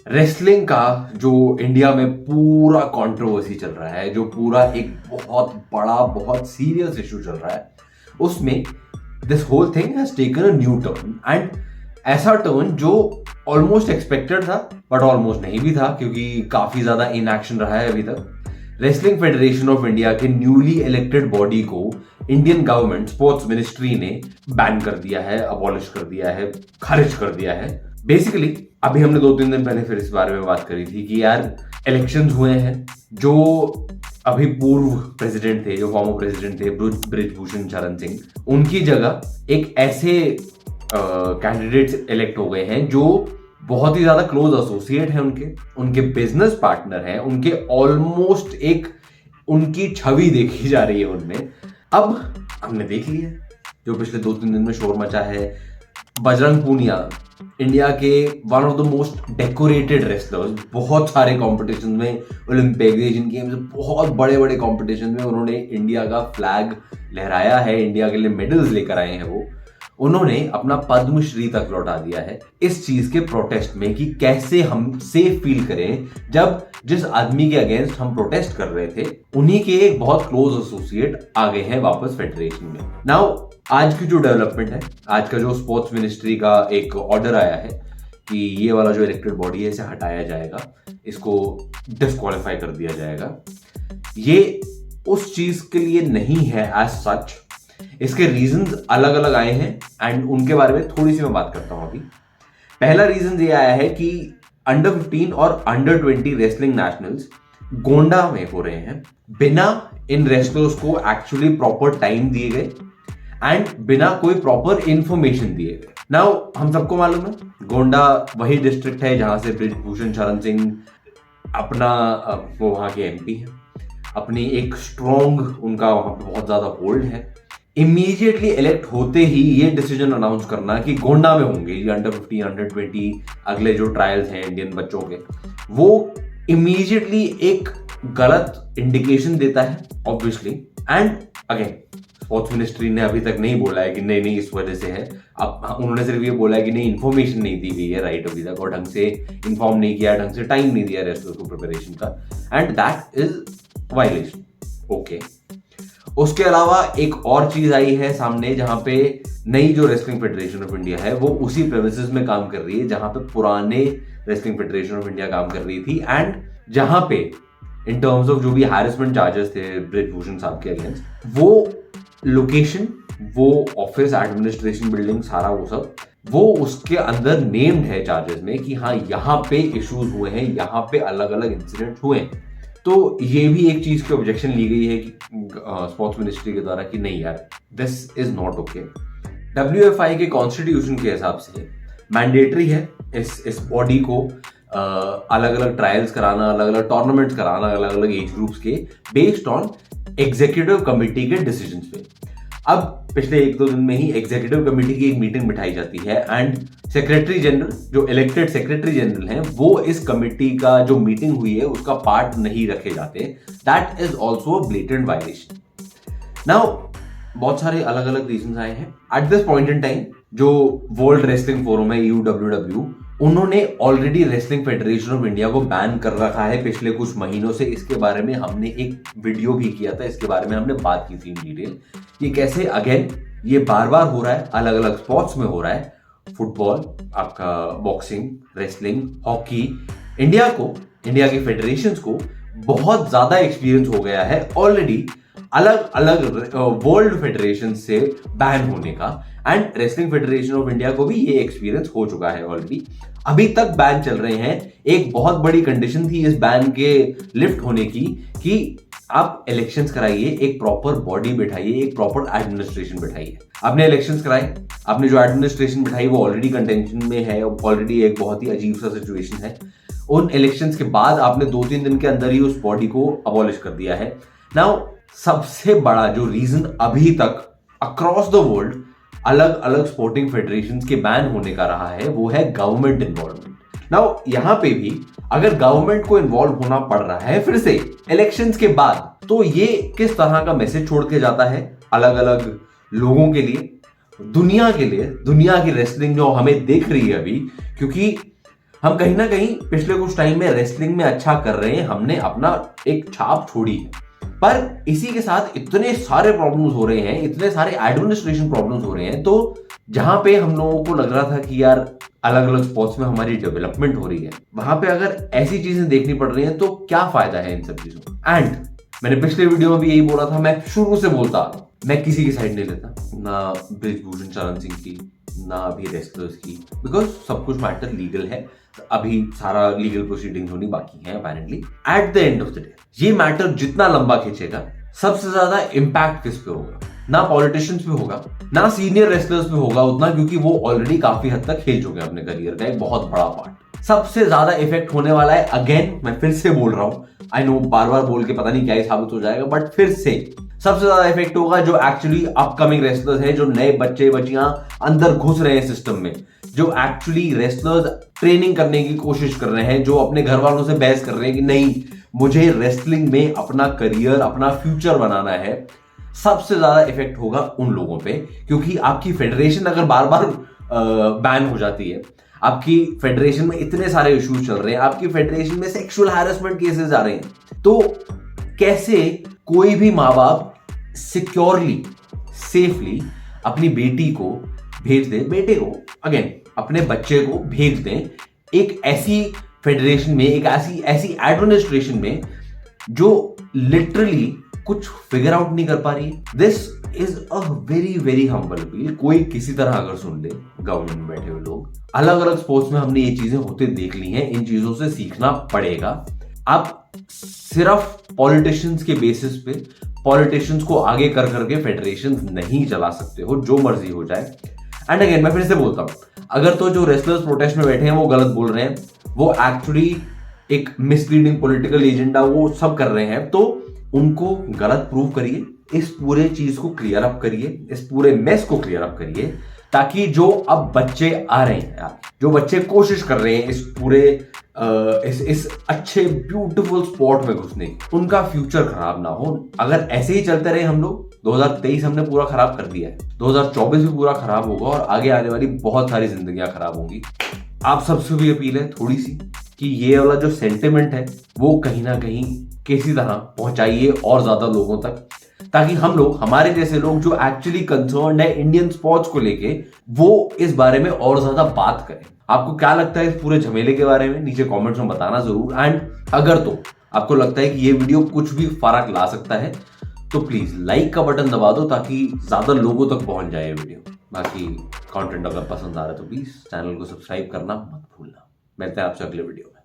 Wrestling का जो India में पूरा कंट्रोवर्सी चल रहा है, जो पूरा एक बहुत बड़ा बहुत सीरियस इशू चल रहा है, उसमें this whole thing has taken a new turn and ऐसा टर्न जो ऑलमोस्ट एक्सपेक्टेड था बट ऑलमोस्ट नहीं भी था, क्योंकि काफी ज्यादा इनएक्शन रहा है अभी तक। रेसलिंग फेडरेशन ऑफ इंडिया के न्यूली इलेक्टेड बॉडी को इंडियन गवर्नमेंट स्पोर्ट्स मिनिस्ट्री ने बैन कर दिया है, अबॉलिश कर दिया है, खारिज कर दिया है। बेसिकली अभी हमने 2-3 दिन पहले फिर इस बारे में बात करी थी कि यार इलेक्शंस हुए हैं, जो अभी पूर्व प्रेसिडेंट थे, जो फॉर्मर प्रेसिडेंट थे बृजभूषण शरण सिंह, उनकी जगह एक ऐसे कैंडिडेट्स इलेक्ट हो गए हैं जो बहुत ही ज्यादा क्लोज एसोसिएट है उनके बिजनेस पार्टनर हैं, उनके ऑलमोस्ट एक उनकी छवि देखी जा रही है उनमें। अब हमने देख लिया जो पिछले 2-3 दिन में शोर मचा है। बजरंग पूनिया इंडिया के one of the most decorated wrestlers, बहुत सारे कॉम्पिटिशन में, ओलंपिक, एशियन गेम्स, बहुत बड़े बड़े कॉम्पिटिशन में उन्होंने इंडिया का फ्लैग लहराया है, इंडिया के लिए मेडल्स लेकर आए हैं। वो उन्होंने अपना पद्मश्री तक लौटा दिया है इस चीज के प्रोटेस्ट में कि कैसे हम सेफ फील करें जब जिस आदमी के अगेंस्ट हम प्रोटेस्ट कर रहे थे उन्हीं के एक बहुत क्लोज एसोसिएट आ गए हैं वापस फेडरेशन में। नाउ आज की जो डेवलपमेंट है, आज का जो स्पोर्ट्स मिनिस्ट्री का एक ऑर्डर आया है कि ये वाला जो इलेक्टेड बॉडी है इसे हटाया जाएगा, इसको डिस्क्वालीफाई कर दिया जाएगा। ये उस चीज के लिए नहीं है एज सच, इसके रीजंस अलग अलग आए हैं एंड उनके बारे में थोड़ी सी मैं बात करता हूं अभी। पहला रीजन ये आया है कि अंडर 15 और अंडर 20 रेसलिंग नेशनल्स गोंडा में हो रहे हैं बिना इन रेसलर्स को एक्चुअली प्रॉपर टाइम दिए गए एंड बिना कोई प्रॉपर इंफॉर्मेशन दिए गए। नाउ हम सबको मालूम है गोंडा वही डिस्ट्रिक्ट है जहां से बृजभूषण शरण सिंह अपना वो वहां के एमपी है, अपनी एक स्ट्रॉन्ग उनका वहां बहुत ज्यादा होल्ड है। इमीडिएटली इलेक्ट होते ही ये डिसीजन अनाउंस करना कि गोंडा में होंगे ये अंडर 15 अंडर 20 अगले जो ट्रायल्स हैं इंडियन बच्चों के, वो इमीडिएटली एक गलत इंडिकेशन देता है obviously. And again sports ministry ने अभी तक नहीं बोला है कि नहीं इस वजह से है, अब उन्होंने सिर्फ ये बोला है कि नहीं इन्फॉर्मेशन नहीं दी गई है राइट अभी तक, और ढंग से इन्फॉर्म नहीं किया, ढंग से टाइम नहीं दिया रेसलर्स को प्रिपरेशन का, and that is violation. Okay, उसके अलावा एक और चीज आई है सामने जहां पे नई जो रेसलिंग फेडरेशन ऑफ इंडिया है वो उसी प्रेमिसेस में काम कर रही है जहां पे पुराने रेसलिंग फेडरेशन ऑफ इंडिया काम कर रही थी, एंड जहां पे इन टर्म्स ऑफ जो भी हैरेसमेंट चार्जेस थे बृजभूषण साहब के अगेंस्ट, वो लोकेशन, वो ऑफिस, एडमिनिस्ट्रेशन बिल्डिंग, सारा वो सब, वो उसके अंदर नेम्ड है चार्जेस में कि हाँ यहाँ पे इश्यूज हुए हैं, यहाँ पे अलग अलग इंसिडेंट हुए हैं। तो ये भी एक चीज की ऑब्जेक्शन ली गई है कि स्पोर्ट्स मिनिस्ट्री के द्वारा कि नहीं यार this is not okay. WFI के कॉन्स्टिट्यूशन के हिसाब से मैंडेटरी है इस बॉडी को अलग अलग ट्रायल्स कराना, अलग अलग टूर्नामेंट्स कराना, अलग अलग एज ग्रुप्स के बेस्ड ऑन एग्जीक्यूटिव कमिटी के डिसीजंस पे। अब पिछले 1-2 दिन में ही एग्जीक्यूटिव कमेटी की एक मीटिंग बिठाई जाती है एंड सेक्रेटरी जनरल, जो इलेक्टेड सेक्रेटरी जनरल हैं, वो इस कमेटी का जो मीटिंग हुई है उसका पार्ट नहीं रखे जाते। That is also a blatant violation. Now बहुत सारे अलग अलग रीजंस आए हैं at this point in time. जो वर्ल्ड रेसलिंग फोरम है UWW, उन्होंने already wrestling federation of India को बैन कर रखा है पिछले कुछ महीनों से। इसके बारे में हमने एक वीडियो भी किया था, इसके बारे में हमने बात की थी इन डिटेल। ये कैसे अगेन ये बार बार हो रहा है, अलग अलग स्पोर्ट्स में हो रहा है, फुटबॉल, आपका बॉक्सिंग, रेसलिंग, हॉकी। इंडिया की फेडरेशंस को बहुत ज्यादा एक्सपीरियंस हो गया है ऑलरेडी अलग अलग वर्ल्ड फेडरेशन से बैन होने का, and wrestling federation of India को भी ये एक्सपीरियंस हो चुका है ऑलरेडी। अभी तक बैन चल रहे हैं। एक बहुत बड़ी कंडीशन थी इस बैन के लिफ्ट होने की कि आप इलेक्शंस कराइए, एक प्रॉपर बॉडी बिठाइए, एक प्रॉपर एडमिनिस्ट्रेशन बिठाइए। आपने इलेक्शंस कराए, आपने जो एडमिनिस्ट्रेशन बिठाई वो ऑलरेडी कंटेंशन में है, ऑलरेडी एक बहुत ही अजीब सा सिचुएशन है। उन इलेक्शंस के बाद आपने 2-3 दिन के अंदर ही उस बॉडी को अबॉलिश कर दिया है। नाउ सबसे बड़ा जो रीजन अभी तक अक्रॉस द वर्ल्ड अलग अलग स्पोर्टिंग फेडरेशंस के बैन होने का रहा है वो है गवर्नमेंट इन्वॉल्वमेंट। नाउ यहां पे भी अगर गवर्नमेंट को इन्वॉल्व होना पड़ रहा है फिर से इलेक्शंस के बाद, तो ये किस तरह का मैसेज छोड़ के जाता है अलग अलग लोगों के लिए, दुनिया के लिए, दुनिया की रेसलिंग जो हमें देख रही है अभी। क्योंकि हम कहीं ना कहीं पिछले कुछ टाइम में रेसलिंग में अच्छा कर रहे हैं, हमने अपना एक छाप छोड़ी है, पर इसी के साथ इतने सारे प्रॉब्लम्स हो रहे हैं, इतने सारे एडमिनिस्ट्रेशन प्रॉब्लम्स हो रहे हैं, तो जहां पे हम लोगों को लग रहा था कि यार अलग अलग स्पोर्ट्स में हमारी डेवलपमेंट हो रही है, वहां पे अगर ऐसी चीजें देखनी पड़ रही हैं तो क्या फायदा है इन सब चीजों का। एंड मैंने पिछले वीडियो में भी यही बोला था, मैं शुरू से बोलता आ रहा हूं, मैं किसी की साइड नहीं लेता, ना बृजभूषण शरण सिंह की, ना अभी रेसलर्स की, बिकॉज सब कुछ मैटर लीगल है, अभी सारा लीगल प्रोसीडिंग होनी बाकी है apparently. At the end of the day ये मैटर जितना लंबा खींचेगा, सबसे ज्यादा इंपैक्ट किस पे होगा? ना पॉलिटिशियंस पे होगा, ना सीनियर रेसलर्स पे होगा उतना, क्योंकि वो ऑलरेडी काफी हद तक खेल चुके हैं अपने करियर का एक बहुत बड़ा पार्ट। सबसे ज्यादा इफेक्ट होने वाला है, अगेन मैं फिर से बोल रहा हूं, आई नो बार बार बोल के पता नहीं क्या ही साबित हो जाएगा, बट फिर से सबसे ज्यादा इफेक्ट होगा जो एक्चुअली अपकमिंग रेसलर्स हैं, जो नए बच्चे बच्चियां अंदर घुस रहे हैं सिस्टम में, जो एक्चुअली रेसलर्स ट्रेनिंग करने की कोशिश कर रहे हैं, जो अपने घर वालों से बहस कर रहे हैं कि नहीं मुझे रेसलिंग में अपना करियर, अपना फ्यूचर बनाना है। सबसे ज्यादा इफेक्ट होगा उन लोगों पे, क्योंकि आपकी फेडरेशन अगर बार बार बैन हो जाती है, आपकी फेडरेशन में इतने सारे इश्यूज चल रहे हैं, आपकी फेडरेशन में सेक्सुअल हैरेसमेंट केसेस आ रहे हैं, तो कैसे कोई भी माँ बाप सिक्योरली सेफली अपनी बेटी को भेज दे, बेटे को, अगेन अपने बच्चे को भेज दें एक ऐसी फेडरेशन में, एक ऐसी एडमिनिस्ट्रेशन में जो लिटरली कुछ फिगर आउट नहीं कर पा रही है। This is a very very humble appeal, कोई किसी तरह अगर सुन ले, गवर्नमेंट में बैठे हुए लोग, अलग अलग स्पोर्ट्स में हमने ये चीजें होते देख ली हैं, इन चीजों से सीखना पड़ेगा। आप सिर्फ पॉलिटिशियंस के बेसिस पे पॉलिटिशियंस को आगे कर करके फेडरेशन नहीं चला सकते हो, जो मर्जी हो जाए। एंड अगेन मैं फिर से बोलता हूं, अगर तो जो रेसलर्स प्रोटेस्ट में बैठे हैं वो गलत बोल रहे हैं, वो एक्चुअली एक मिसलीडिंग पॉलिटिकल एजेंडा वो सब कर रहे हैं, तो उनको गलत प्रूव करिए, इस पूरे चीज को क्लियर अप करिए, इस पूरे मेस को क्लियर अप करिए, ताकि जो अब बच्चे आ रहे हैं, जो बच्चे कोशिश कर रहे हैं इस पूरे इस अच्छे ब्यूटीफुल स्पोर्ट में घुसने की, उनका फ्यूचर खराब ना हो। अगर ऐसे ही चलते रहे हम लोग, 2023 हमने पूरा खराब कर दिया है, 2024 भी पूरा खराब होगा और आगे आने वाली बहुत सारी जिंदगियां खराब होंगी। आप सबसे भी अपील है थोड़ी सी कि ये वाला जो सेंटिमेंट है वो कहीं ना कहीं किसी तरह पहुंचाइए और ज्यादा लोगों तक, ताकि हम लोग, हमारे जैसे लोग जो एक्चुअली कंसर्न्ड है इंडियन स्पोर्ट्स को लेके, वो इस बारे में और ज्यादा बात करें। आपको क्या लगता है इस पूरे झमेले के बारे में? नीचे कमेंट्स में बताना जरूर। एंड अगर तो आपको लगता है कि ये वीडियो कुछ भी फर्क ला सकता है, तो प्लीज लाइक का बटन दबा दो ताकि ज्यादा लोगों तक पहुंच जाए ये वीडियो। बाकी कंटेंट अगर पसंद आ रहा है तो प्लीज चैनल को सब्सक्राइब करना मत भूलना। मिलते हैं आपसे अगले वीडियो में।